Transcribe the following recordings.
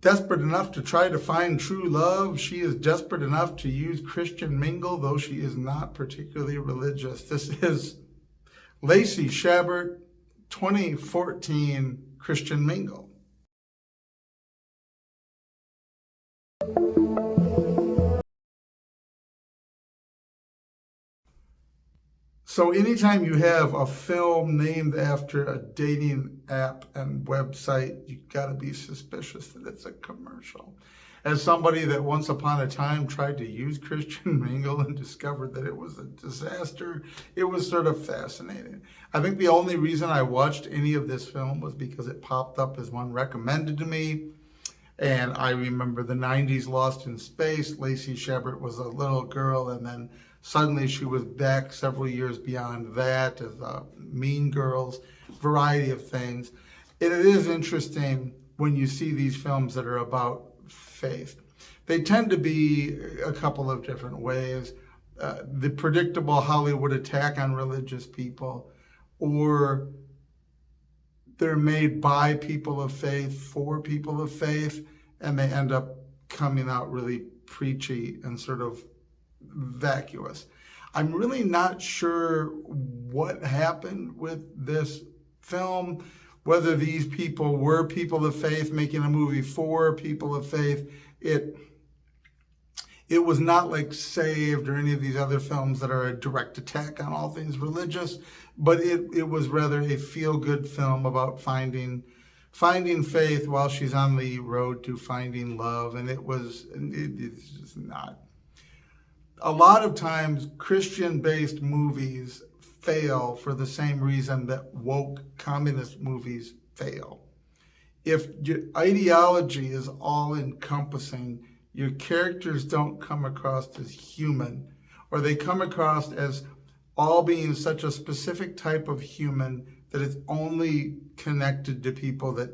desperate enough to try to find true love. She is desperate enough to use Christian Mingle, though she is not particularly religious. This is Lacey Chabert, 2014 Christian Mingle. So anytime you have a film named after a dating app and website, you gotta be suspicious that it's a commercial. As somebody that once upon a time tried to use Christian Mingle and discovered that it was a disaster, it was sort of fascinating. I think the only reason I watched any of this film was because it popped up as one recommended to me. And I remember the 90s Lost in Space. Lacey Chabert was a little girl, and then suddenly she was back several years beyond that as Mean Girls, variety of things. And it is interesting when you see these films that are about faith. They tend to be a couple of different ways. The predictable Hollywood attack on religious people, or they're made by people of faith, for people of faith, and they end up coming out really preachy and sort of vacuous. I'm really not sure what happened with this film, whether these people were people of faith making a movie for people of faith. It was not like Saved or any of these other films that are a direct attack on all things religious, but it was rather a feel-good film about finding faith while she's on the road to finding love, and it's just not. A lot of times, Christian-based movies fail for the same reason that woke communist movies fail. If your ideology is all-encompassing, your characters don't come across as human, or they come across as all being such a specific type of human that it's only connected to people that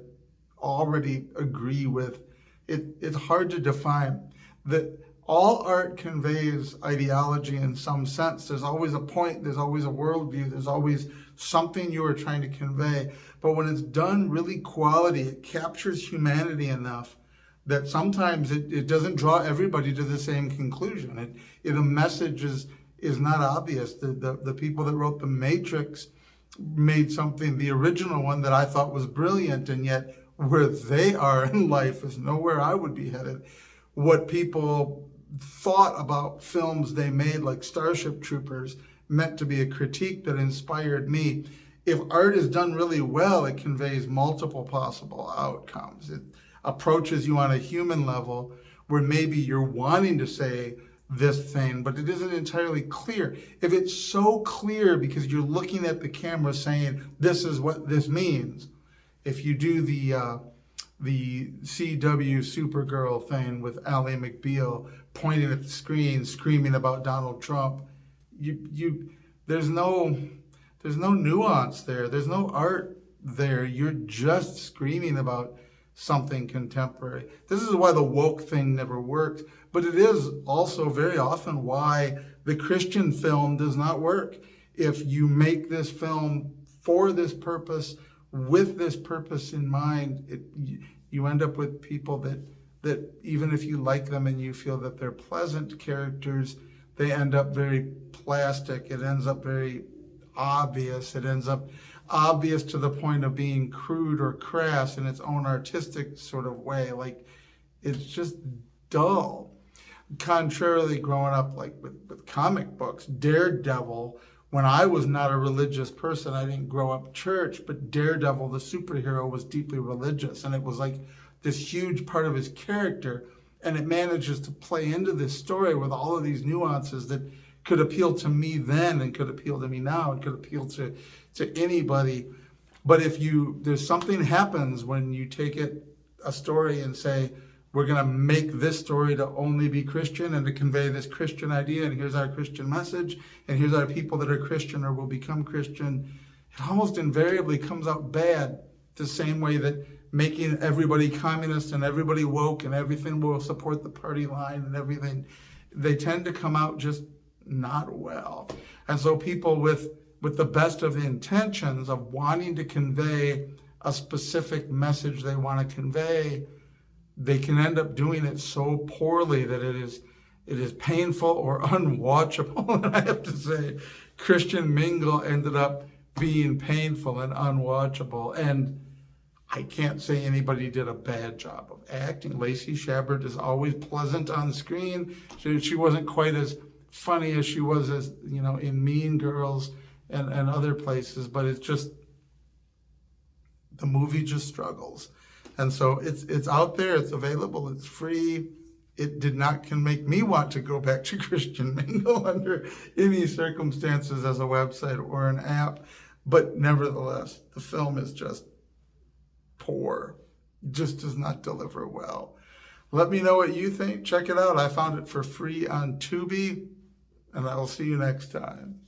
already agree with. It's hard to define. That all art conveys ideology in some sense. There's always a point, there's always a worldview, there's always something you are trying to convey. But when it's done really quality, it captures humanity enough that sometimes it doesn't draw everybody to the same conclusion. The message is not obvious. The people that wrote The Matrix made something, the original one, that I thought was brilliant, and yet where they are in life is nowhere I would be headed. What people thought about films they made, like Starship Troopers, meant to be a critique that inspired me. If art is done really well, it conveys multiple possible outcomes. It approaches you on a human level where maybe you're wanting to say this thing, but it isn't entirely clear. If it's so clear because you're looking at the camera saying, this is what this means. If you do the CW Supergirl thing with Ally McBeal pointing at the screen, screaming about Donald Trump, there's no nuance there. There's no art there. You're just screaming about something contemporary. This is why the woke thing never works, but it is also very often why the Christian film does not work. If you make this film for this purpose, with this purpose in mind, you end up with people that even if you like them and you feel that they're pleasant characters, they end up very plastic. It ends up very obvious. It ends up obvious to the point of being crude or crass in its own artistic sort of way. Like, it's just dull. Contrarily, growing up like with comic books, Daredevil, when I was not a religious person, I didn't grow up church, but Daredevil, the superhero, was deeply religious, and it was like this huge part of his character, and it manages to play into this story with all of these nuances that could appeal to me then and could appeal to me now and could appeal to anybody. But if there's something happens when you take a story and say, we're going to make this story to only be Christian and to convey this Christian idea, and here's our Christian message, and here's our people that are Christian or will become Christian, it almost invariably comes out bad, the same way that making everybody communist and everybody woke and everything will support the party line and everything, they tend to come out just not well. And so people with the best of intentions of wanting to convey a specific message they want to convey they can end up doing it so poorly that it is painful or unwatchable. And I have to say, Christian Mingle ended up being painful and unwatchable. And I can't say anybody did a bad job of acting. Lacey Chabert is always pleasant on screen. She wasn't quite as funny as she was in Mean Girls and other places, but it's just, the movie just struggles. And so it's out there, it's available, it's free. It can make me want to go back to Christian Mingle under any circumstances as a website or an app. But nevertheless, the film is just poor. It just does not deliver well. Let me know what you think. Check it out. I found it for free on Tubi, and I will see you next time.